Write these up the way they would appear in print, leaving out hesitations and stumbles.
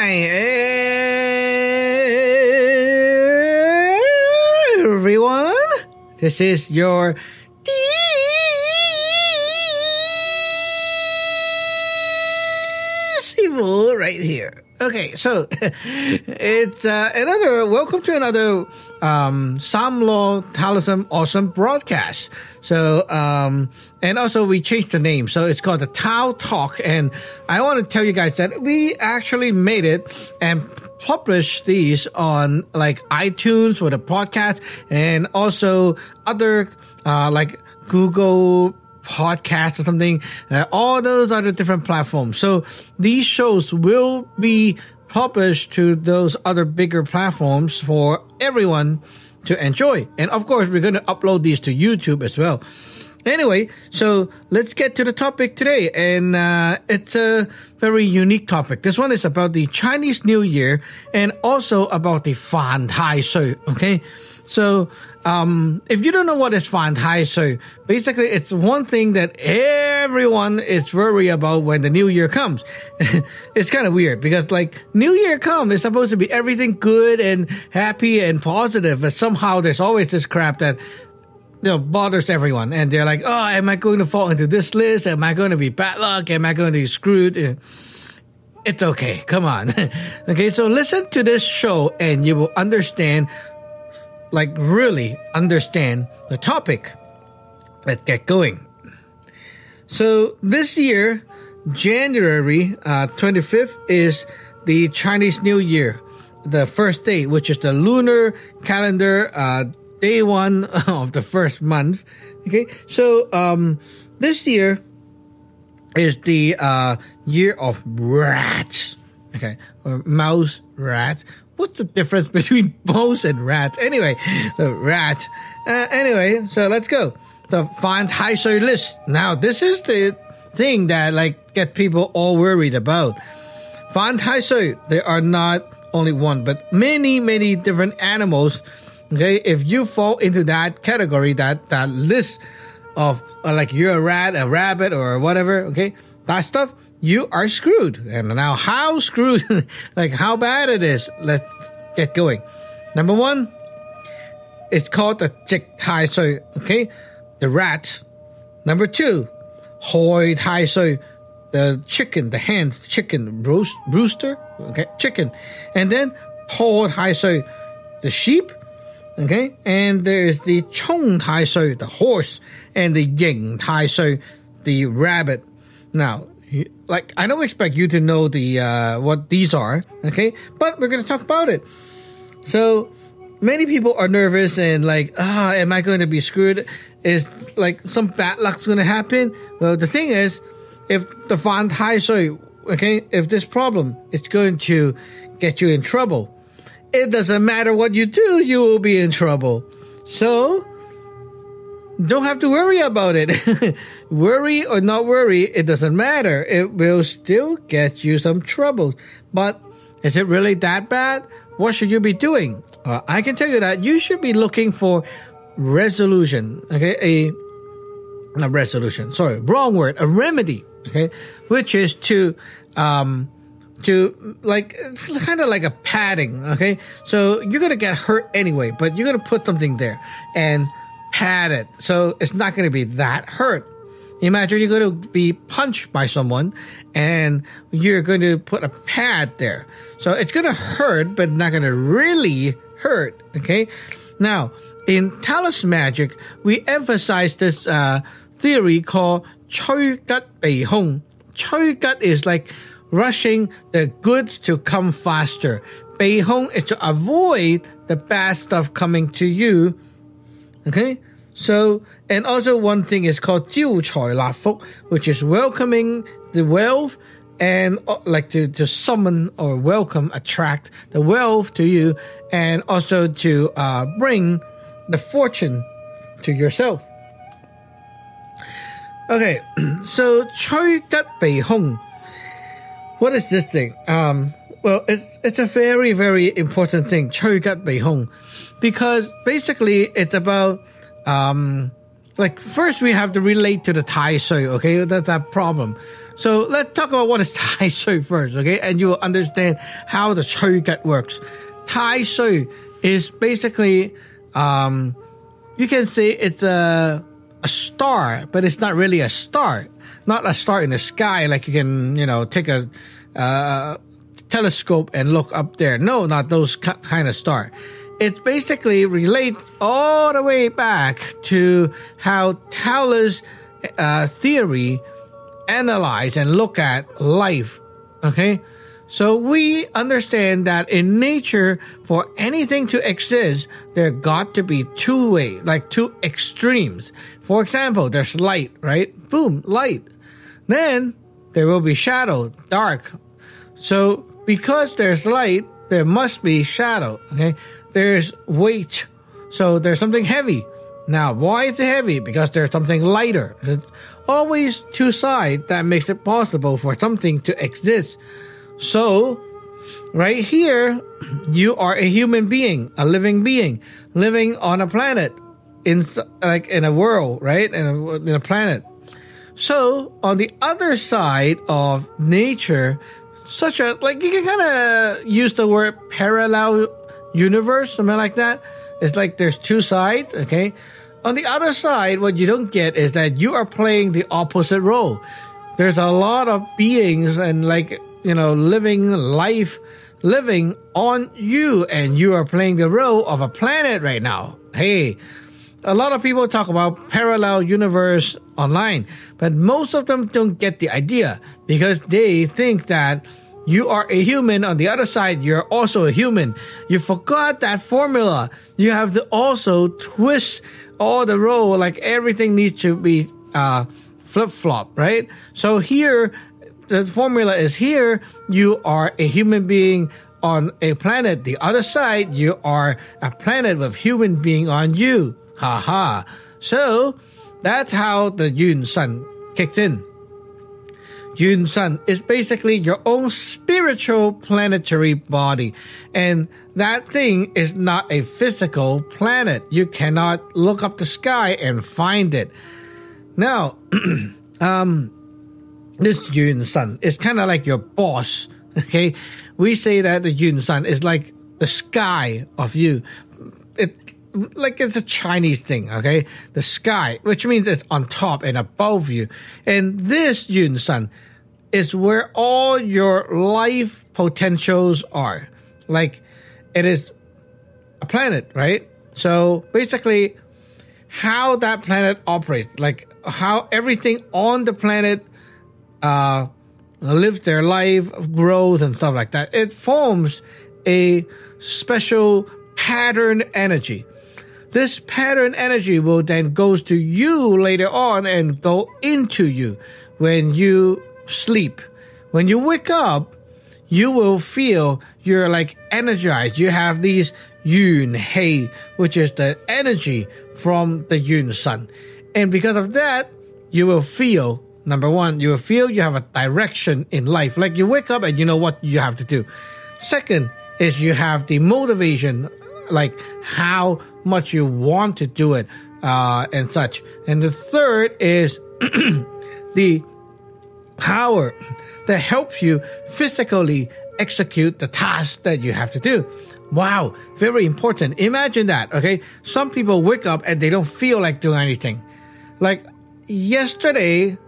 Hi, everyone. This is your Evil right here. Okay, so it's welcome to another Sam Law Taoism Awesome broadcast. So, and also we changed the name. So it's called the Tao Talk. And I want to tell you guys that we actually made it and published these on like iTunes for the podcast and also other, like Google podcast or something, all those other different platforms. So these shows will be published to those other bigger platforms for everyone to enjoy. And of course, we're going to upload these to YouTube as well. Anyway, so let's get to the topic today. And it's a very unique topic. This one is about the Chinese New Year and also about the Fan Tai Sui. Okay. So, if you don't know what is Fan Tai Sui, basically it's one thing that everyone is worried about when the New Year comes. It's kind of weird because like New Year comes, it's supposed to be everything good and happy and positive, but somehow there's always this crap that bothers everyone. And they're like, oh, am I going to fall into this list? Am I going to be bad luck? Am I going to be screwed? It's okay. Come on. Okay. So listen to this show and you will understand, like really understand the topic. Let's get going. So this year, January 25th is the Chinese New Year, the first day, which is the lunar calendar, day one of the first month. Okay, so this year is the year of rats. Okay, or mouse, rat. What's the difference between mouse and rat? Anyway, so rat. Anyway, so let's go. The Fan Tai Sui list. Now, this is the thing that like get people all worried about. Fan Tai Sui, there are not only one, but many, many different animals. Okay, if you fall into that category, that list of like you're a rat, a rabbit, or whatever, okay, that stuff, you are screwed. And now how screwed, like how bad it is, let's get going. Number one, it's called the Jik Tai Sui, okay, the rat. Number two, Hoi Tai Sui, the chicken, the hen, chicken, rooster, okay, chicken. And then Po Tai Sui, the sheep, okay, and there's the Chong Tai Sui, the horse, and the Ying Tai Sui, the rabbit. Now, like, I don't expect you to know the what these are, okay? But we're going to talk about it. So, many people are nervous and like, am I going to be screwed? Is like some bad luck's going to happen? Well, the thing is, if the Fan Tai Sui, okay, if this problem is going to get you in trouble, it doesn't matter what you do, you will be in trouble. So, don't have to worry about it. Worry or not worry, it doesn't matter. It will still get you some trouble. But is it really that bad? What should you be doing? I can tell you that you should be looking for resolution. Okay, not resolution. Sorry, wrong word. A remedy. Okay, which is to like kind of like a padding. Okay, so you're gonna get hurt anyway, but you're gonna put something there and pad it, so it's not going to be that hurt. Imagine you're going to be punched by someone and you're going to put a pad there, so it's going to hurt but not going to really hurt. Okay, now in Taoist magic we emphasize this theory called 趨吉避凶. 趨吉 is like rushing the goods to come faster. 避凶 is to avoid the bad stuff coming to you. Okay, so, and also one thing is called 招財納福, which is welcoming the wealth and like to summon or welcome, attract the wealth to you and also to bring the fortune to yourself. Okay, so 趨吉避凶. What is this thing? Well, it's a very, very important thing, 趨吉避凶, because basically it's about like first we have to relate to the Tai Sui, okay? That's that problem. So let's talk about what is Tai Sui first, okay? And you will understand how the Chui Gut works. Tai Sui is basically, you can say it's a star, but it's not really a star. Not a star in the sky, like you can, take a telescope and look up there. No, not those kind of star. It's basically relate all the way back to how Taoist theory analyze and look at life, okay? So we understand that in nature, for anything to exist, there got to be two ways, like two extremes. For example, there's light, right? Boom, light. Then there will be shadow, dark. So because there's light, there must be shadow, okay? There's weight. So there's something heavy. Now, why is it heavy? Because there's something lighter. There's always two sides that makes it possible for something to exist. So, right here, you are a human being, a living being, living on a planet, in a world, right? In a planet. So, on the other side of nature, you can kind of use the word parallel universe, something like that. It's like there's two sides, okay? On the other side, what you don't get is that you are playing the opposite role. There's a lot of beings and living life, living on you, and you are playing the role of a planet right now. Hey, a lot of people talk about parallel universe online, but most of them don't get the idea because they think that you are a human. On the other side, you're also a human. You forgot that formula. You have to also twist all the role, like everything needs to be flip-flop, right? So here, the formula is here, you are a human being on a planet. The other side, you are a planet with human being on you. Ha ha. So that's how the Yun Sun kicked in. Yun Sun is basically your own spiritual planetary body. And that thing is not a physical planet. You cannot look up the sky and find it. Now, this Yun Sun is kind of like your boss, okay? We say that the Yun Sun is like the sky of you. It's a Chinese thing, okay? The sky, which means it's on top and above you. And this Yun Sun is where all your life potentials are. Like, it is a planet, right? So basically, how that planet operates, like how everything on the planet lives their life, grows and stuff like that. It forms a special pattern energy. This pattern energy will then goes to you later on and go into you when you sleep. When you wake up, you will feel you're like energized. You have these Yun Hei, which is the energy from the Yun Sun. And because of that, you will feel, number one, you will feel you have a direction in life. Like you wake up and you know what you have to do. Second is you have the motivation, like how much you want to do it, and such. And the third is the power that helps you physically execute the task that you have to do. Wow, very important. Imagine that, okay? Some people wake up and they don't feel like doing anything. Like yesterday,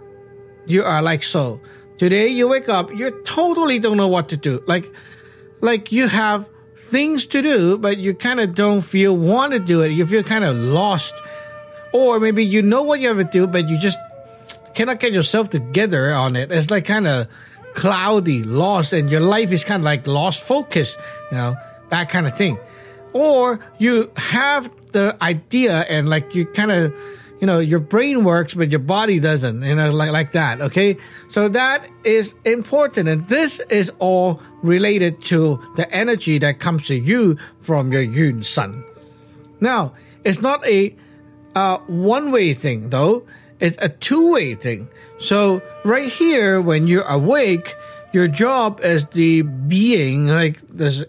you are like so. Today you wake up, you totally don't know what to do. Like you have things to do, but you kind of don't want to do it. You feel kind of lost. Or maybe you know what you have to do, but you just cannot get yourself together on it. It's like kind of cloudy, lost, and your life is kind of like lost focus, that kind of thing. Or you have the idea and like you kind of, your brain works, but your body doesn't, like that, okay? So that is important. And this is all related to the energy that comes to you from your Yun Sun. Now, it's not a one-way thing, though. It's a two-way thing. So right here, when you're awake, your job as the being, like this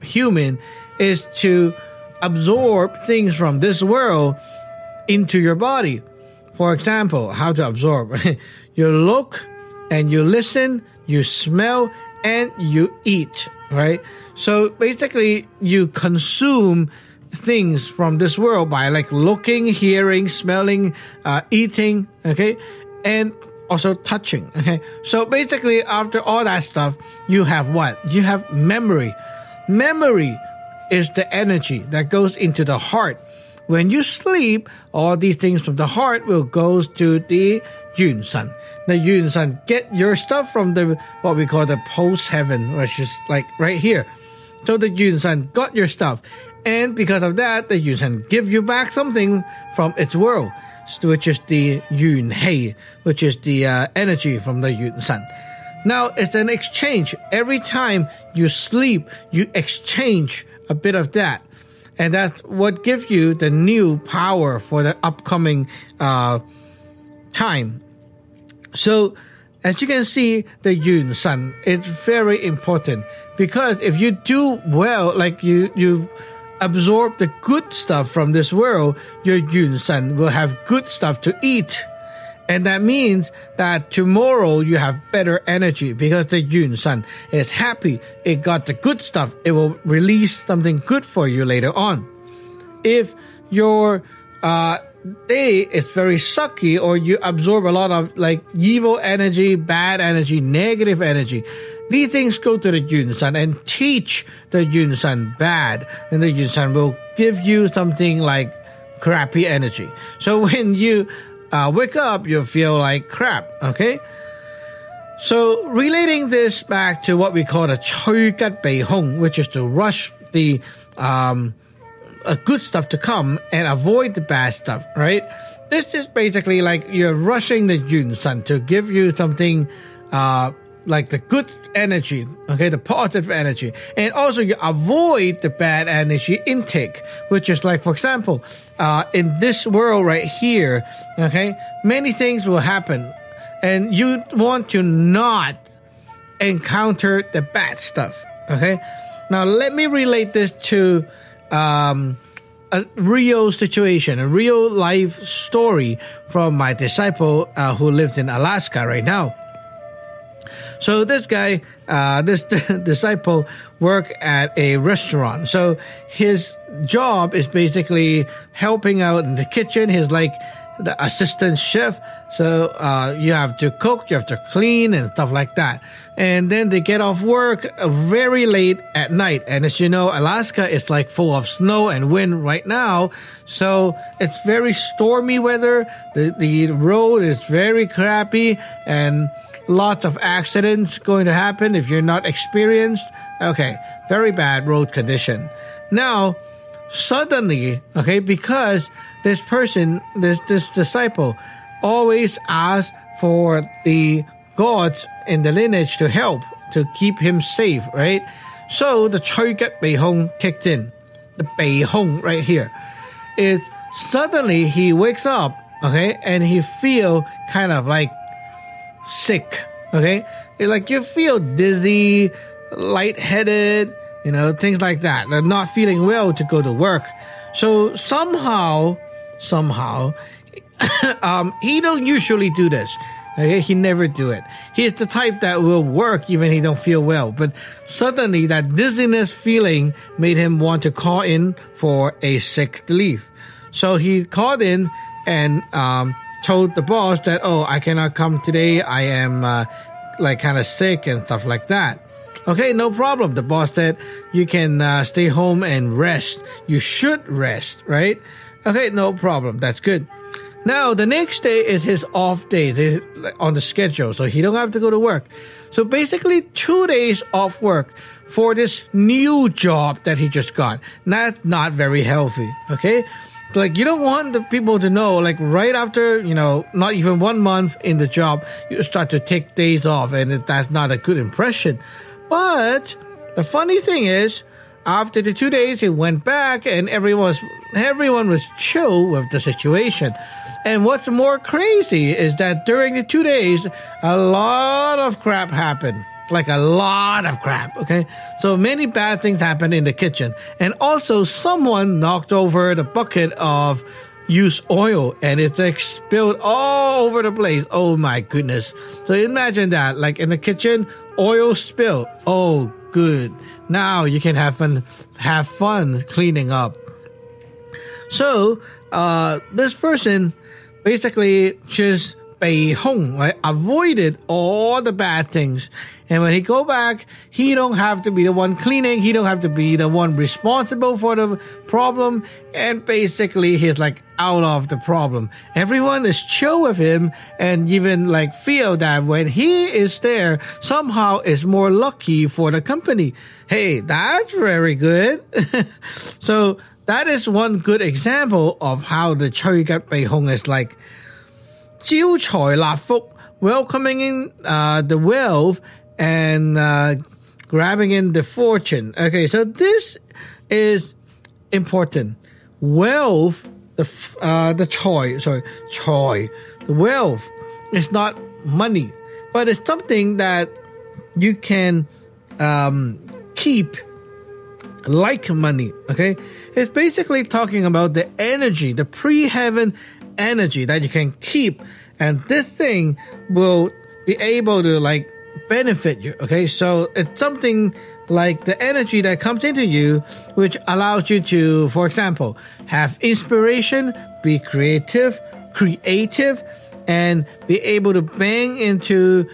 human, is to absorb things from this world into your body. For example, how to absorb. You look and you listen, you smell, and you eat, right? So basically, you consume things from this world by like looking, hearing, smelling, eating, okay? And also touching, okay? So basically, after all that stuff, you have what? You have memory. Memory is the energy that goes into the heart. When you sleep, all these things from the heart will go to the Yun San. The Yun San get your stuff from the what we call the post heaven, which is like right here. So the Yun San got your stuff, and because of that, the Yun San give you back something from its world, which is the Yun Hei, which is the energy from the Yun San. Now it's an exchange. Every time you sleep, you exchange a bit of that. And that's what gives you the new power for the upcoming time. So, as you can see, the Yun San, it's very important. Because if you do well, like you absorb the good stuff from this world, your Yun San will have good stuff to eat. And that means that tomorrow you have better energy because the Yun San is happy. It got the good stuff. It will release something good for you later on. If your day is very sucky or you absorb a lot of like evil energy, bad energy, negative energy, these things go to the Yun San and teach the Yun San bad. And the Yun San will give you something like crappy energy. So when you wake up, you feel like crap, okay? So relating this back to what we call the 趨吉避凶, which is to rush the good stuff to come and avoid the bad stuff, right? This is basically like you're rushing the Yun San to give you something like the good energy, okay, the positive energy. And also you avoid the bad energy intake, which is like, for example, in this world right here, okay, many things will happen. And you want to not encounter the bad stuff, okay? Now, let me relate this to a real situation, a real life story from my disciple who lives in Alaska right now. So this guy, this disciple work at a restaurant. So his job is basically helping out in the kitchen. He's like the assistant chef. So you have to cook, you have to clean and stuff like that. And then they get off work very late at night. And as you know, Alaska is like full of snow and wind right now. So it's very stormy weather. The road is very crappy and lots of accidents going to happen if you're not experienced. Okay, very bad road condition. Now, suddenly, okay, because this person, this disciple, always asks for the gods in the lineage to help, to keep him safe, right? So the 趨吉避凶 kicked in. The 避凶 right here is suddenly he wakes up, okay, and he feel kind of like sick, okay? Like you feel dizzy, lightheaded, you know, things like that. They're not feeling well to go to work. So somehow, he don't usually do this. Okay, he never do it. He's the type that will work even he don't feel well. But suddenly that dizziness feeling made him want to call in for a sick leave. So he called in and told the boss that, oh, I cannot come today. I am like kind of sick and stuff like that. Okay, no problem. The boss said, you can stay home and rest. You should rest, right? Okay, no problem. That's good. Now, the next day is his off day on the schedule, so he don't have to go to work. So basically, 2 days off work for this new job that he just got. That's not very healthy, okay? Like, you don't want the people to know, like, right after, you know, not even 1 month in the job, you start to take days off, and that's not a good impression. But the funny thing is, after the 2 days, he went back, and everyone was chill with the situation. And what's more crazy is that during the 2 days, a lot of crap happened. Like a lot of crap, okay? So many bad things happened in the kitchen. And also someone knocked over the bucket of use oil and it's like spilled all over the place. Oh my goodness. So imagine that, like in the kitchen, oil spilled. Oh, good. Now you can have fun cleaning up. So, this person basically just 避空, right? Avoided all the bad things. And when he go back, he don't have to be the one cleaning. He don't have to be the one responsible for the problem. And basically, he's like out of the problem. Everyone is chill with him and even like feel that when he is there, somehow it's more lucky for the company. Hey, that's very good. So that is one good example of how the 趨吉避凶 is like 招財納福, welcoming in the wealth and grabbing in the fortune. Okay, so this is important. Wealth, the 財, the wealth is not money, but it's something that you can keep like money. Okay, it's basically talking about the energy, the pre-heaven energy that you can keep, and this thing will be able to like benefit you. Okay, so it's something like the energy that comes into you, which allows you to, for example, have inspiration, be creative, and be able to bang into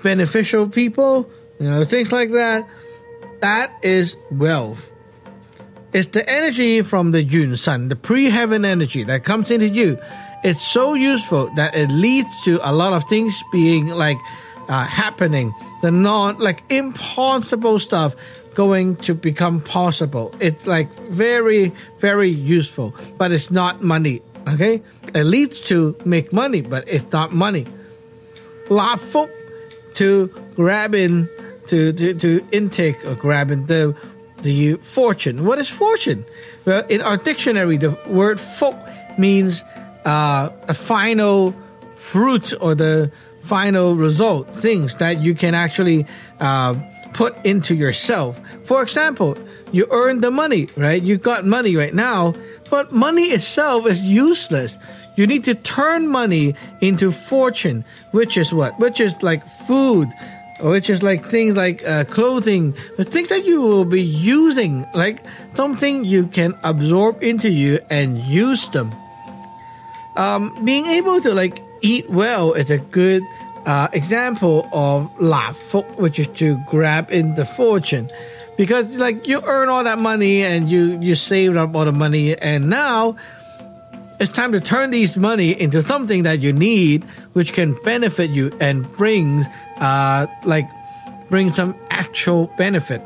beneficial people, things like that. That is wealth. It's the energy from the Yun Sun, the pre-heaven energy that comes into you. It's so useful that it leads to a lot of things being like happening. The impossible stuff going to become possible. It's like very, very useful, but it's not money. Okay? It leads to make money, but it's not money. La Phúc, to grab in, to intake or grab in the fortune. What is fortune? Well, in our dictionary, the word phúc means a final fruit or the final result, things that you can actually put into yourself. For example, you earn the money, right? You got money right now, but money itself is useless. You need to turn money into fortune, which is what? Which is like food, which is like things like clothing, things that you will be using, like something you can absorb into you and use them. Being able to like eat well is a good example of 納福, which is to grab in the fortune. Because like you earn all that money and you saved up all the money, and now it's time to turn these money into something that you need, which can benefit you and bring some actual benefit.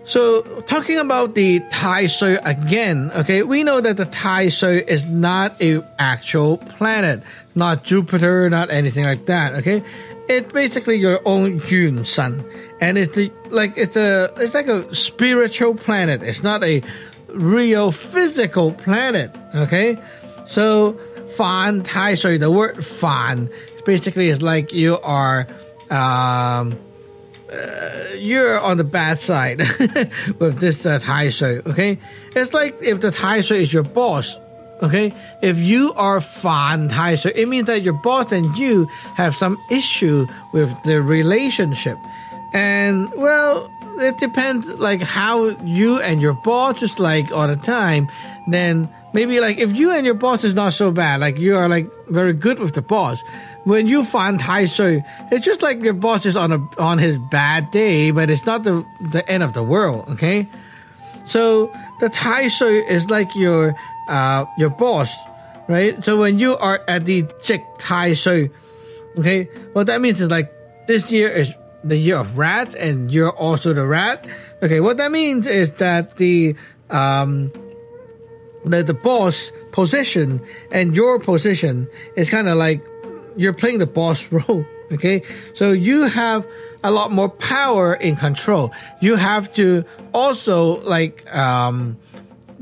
So talking about the Tai Sui again, okay, we know that the Tai Sui is not an actual planet, not Jupiter, not anything like that, okay? It's basically your own Yun Sun, and it's like a spiritual planet. It's not a real physical planet, okay? So Fan Tai Sui, the word Fan basically is like you are you're on the bad side with this Tai Sui, okay? It's like if the Tai Sui is your boss, okay? If you are Fan Tai Sui, it means that your boss and you have some issue with the relationship. And, well, it depends like how you and your boss is like all the time. Then maybe like if you and your boss is not so bad, like you are like very good with the boss, when you find Tai Sui, it's just like your boss is on his bad day, but it's not the end of the world, okay? So the Tai Sui is like your boss, right? So when you are at the Jik Tai Sui, okay, what that means is like this year is the year of rat, and you're also the rat. Okay, what that means is that the boss position and your position is kind of like you're playing the boss role, okay? So you have a lot more power in control. You have to also like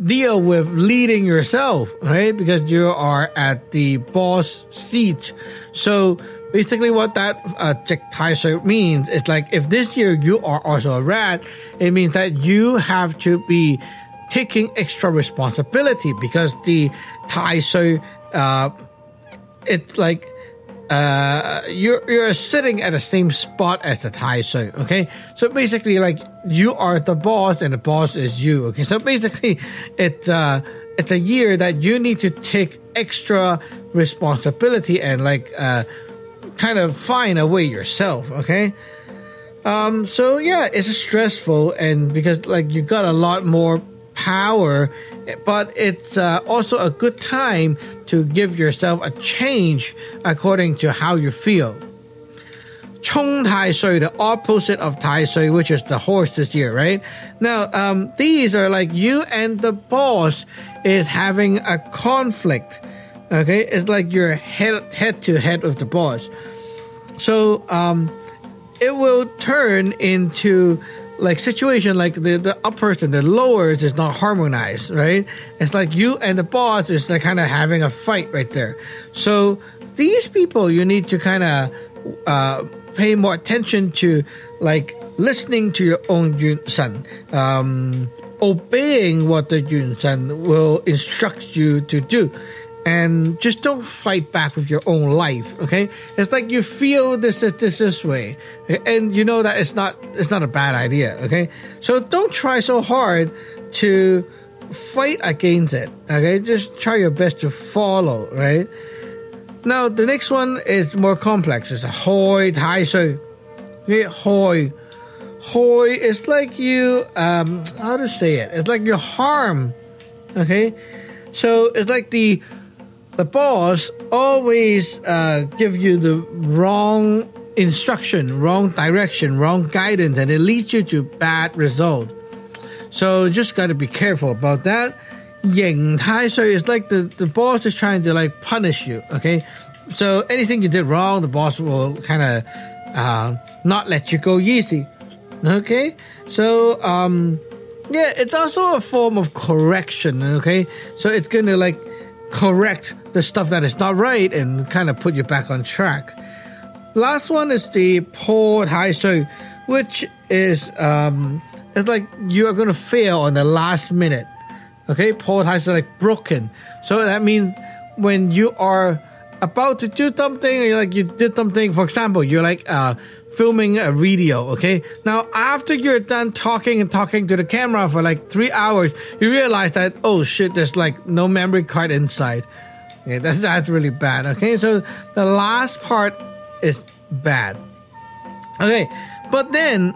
deal with leading yourself, right? Because you are at the boss seat. So basically what that Jik Tai Sui means is like if this year you are also a rat, it means that you have to be taking extra responsibility, because the Tai Sui, it's like you're sitting at the same spot as the Tai Sui, okay? So basically, like, you are the boss and the boss is you, okay? So basically, it's a year that you need to take extra responsibility and like kind of find a way yourself, okay? So yeah, it's stressful, and because like you got a lot more power, but it's also a good time to give yourself a change according to how you feel. Chong Tai Sui, the opposite of Tai Sui, which is the horse this year, right? Now, these are like you and the boss is having a conflict, okay? It's like you're head to head with the boss. So, it will turn into like situation like the uppers and the lowers is not harmonized, right? It's like you and the boss is like kind of having a fight right there. So these people, you need to kind of pay more attention to, like listening to your own Yun San, obeying what the Yun San will instruct you to do. And just don't fight back with your own life, okay? It's like you feel this way, and you know that it's not a bad idea, okay? So don't try so hard to fight against it, okay? Just try your best to follow, right? Now the next one is more complex. It's a Hoi Tai Sui. Okay, Hoi is like you how to say it? It's like you harm, okay? So it's like the boss always give you the wrong instruction, wrong direction, wrong guidance, and it leads you to bad result. So just got to be careful about that. Ying Tai Sui is like the boss is trying to like punish you, okay? So anything you did wrong, the boss will kind of not let you go easy, okay? So yeah, it's also a form of correction, okay? So it's going to like correct the stuff that is not right and kind of put you back on track. Last one is the Po Tai Sui, which is it's like you are going to fail on the last minute. Okay, Po Tai Sui like broken. So that means when you are about to do something, or like you did something, for example, you're like filming a video, okay? Now, after you're done talking to the camera for like 3 hours, you realize that, oh shit, there's like no memory card inside. Yeah, that's really bad, okay? So the last part is bad. Okay, but then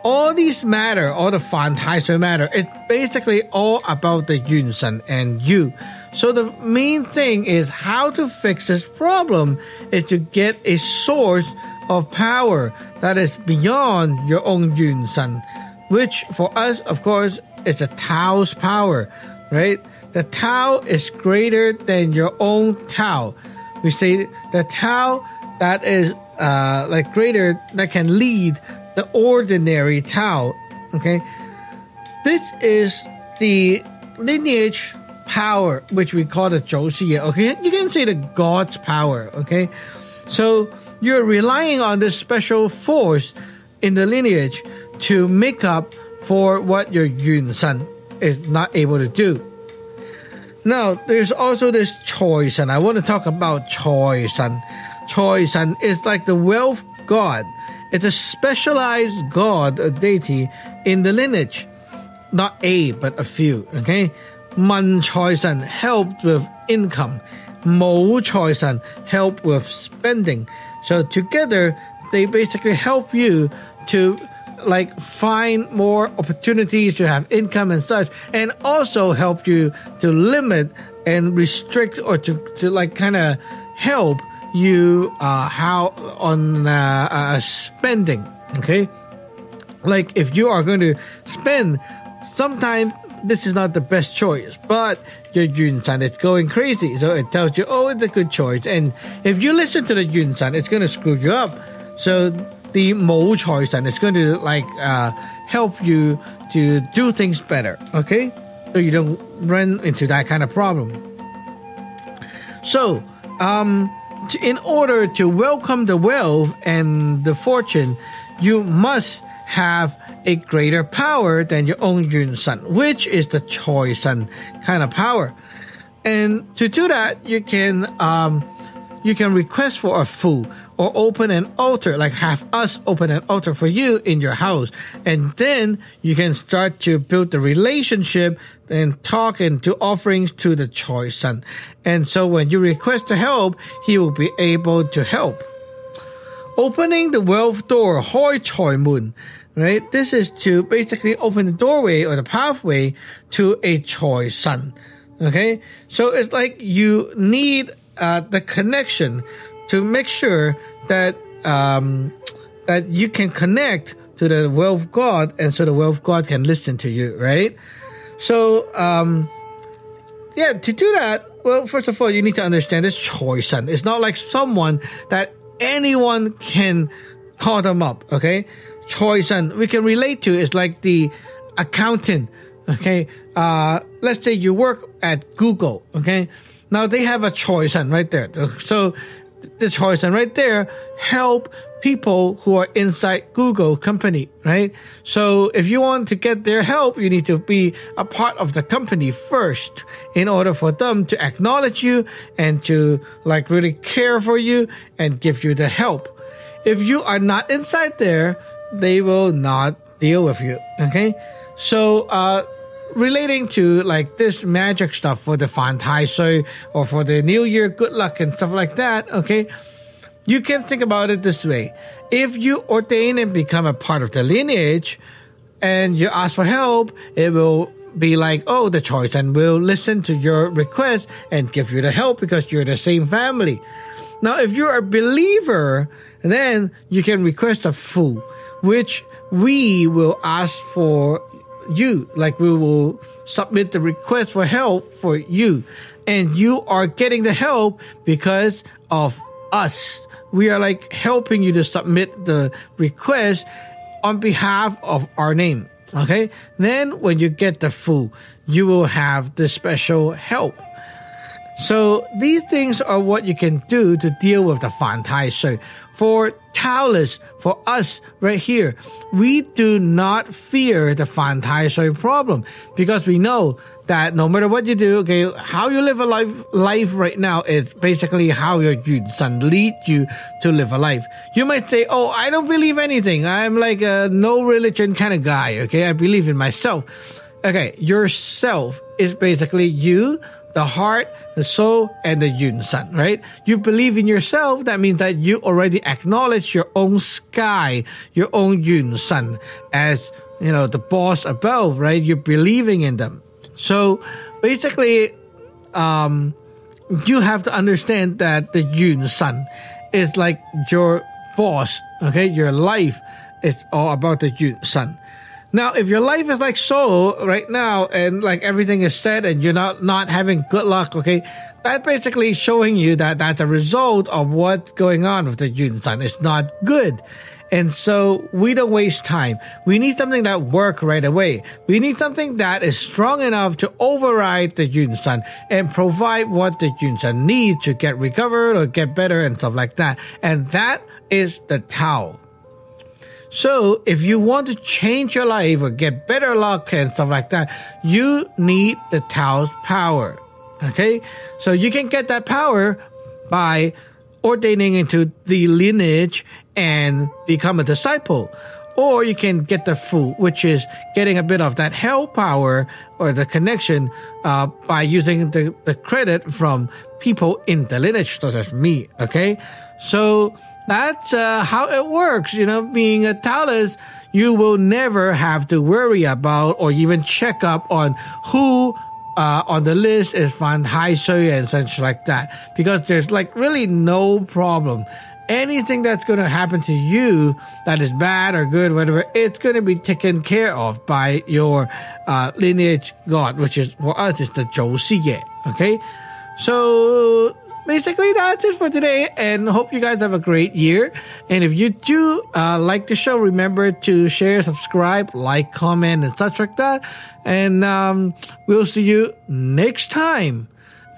all these matter, all the Fan Tai Sui matter. It's basically all about the Yun San and you. So the main thing is how to fix this problem is to get a source of power that is beyond your own Yun San, which for us, of course, is the Tao's power, right? The Tao is greater than your own Tao. We say the Tao that is like greater, that can lead the ordinary Tao, okay? This is the lineage power, which we call the 周世业, okay? You can say the God's power, okay? So you're relying on this special force in the lineage to make up for what your Yun San is not able to do. Now, there's also this Choi San. I want to talk about Choi San. Choi San is like the wealth god. It's a specialized god, a deity in the lineage. Not a, but a few, okay? Man Choi San helped with income. Mo Choi San helped with spending. So together, they basically help you to like find more opportunities to have income and such, and also help you to limit and restrict, or to like kind of help you how on spending, okay? Like if you are going to spend, sometimes this is not the best choice, but your Yun San is going crazy, so it tells you, oh, it's a good choice. And if you listen to the Yun San, it's going to screw you up. So the Mo Choi San is going to like help you to do things better, okay? So you don't run into that kind of problem. So in order to welcome the wealth and the fortune, you must have a greater power than your own Yun San, which is the Choi San kind of power. And to do that, you can request for a fu or open an altar, like have us open an altar for you in your house. And then you can start to build the relationship and talk and do offerings to the Choi San. And so when you request to help, he will be able to help. Opening the wealth door, Hoi Choi Mun, right? This is to basically open the doorway or the pathway to a Choi San. Okay? So it's like you need the connection to make sure that that you can connect to the wealth God, and so the wealth God can listen to you, right? So to do that, well, first of all, you need to understand this Choi San. It's not like someone that anyone can call them up, okay? Choi San, we can relate to, is like the accountant, okay? Let's say you work at Google, okay? Now they have a Choi San right there. So the Choi San right there help people who are inside Google company, right? So if you want to get their help, you need to be a part of the company first in order for them to acknowledge you and to like really care for you and give you the help. If you are not inside there, they will not deal with you, okay? So, relating to like this magic stuff for the Fan Tai Sui or for the New Year good luck and stuff like that, okay? You can think about it this way. If you ordain and become a part of the lineage and you ask for help, it will be like, oh, the Choi San will listen to your request and give you the help because you're the same family. Now, if you're a believer, then you can request a fu, which we will ask for you. Like we will submit the request for help for you. And you are getting the help because of us. We are like helping you to submit the request on behalf of our name. Okay? Then when you get the fu, you will have the special help. So these things are what you can do to deal with the Fan Tai Sui. For Taoists, for us right here, we do not fear the Fan Tai Sui problem because we know that no matter what you do, okay, how you live a life right now is basically how your Yun San lead you to live a life. You might say, oh, I don't believe anything. I'm like a no religion kind of guy, okay? I believe in myself. Okay, yourself is basically you, the heart, the soul, and the Yun San, right? You believe in yourself. That means that you already acknowledge your own sky, your own Yun San as, you know, the boss above, right? You're believing in them. So basically, you have to understand that the Yun San is like your boss, okay? Your life is all about the Yun San. Now, if your life is like so right now and like everything is set and you're not having good luck, okay, that's basically showing you that that's a result of what's going on with the Yun San. It's not good. And so we don't waste time. We need something that works right away. We need something that is strong enough to override the Yun San and provide what the Yun San needs to get recovered or get better and stuff like that. And that is the Tao. So if you want to change your life or get better luck and stuff like that, you need the Tao's power. Okay? So you can get that power by ordaining into the lineage and become a disciple. Or you can get the fu, which is getting a bit of that hell power or the connection by using the credit from people in the lineage, such as me. Okay? So that's how it works. You know, being a Taoist, you will never have to worry about or even check up on who on the list is Fan Tai Sui and such like that, because there's like really no problem. Anything that's going to happen to you that is bad or good, whatever, it's going to be taken care of by your lineage God, which is for us is the Zhou Si Ye. Okay, so basically that's it for today, and hope you guys have a great year. And if you do like the show, remember to share, subscribe, like, comment, and such like that. And we'll see you next time.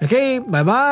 Okay, bye bye.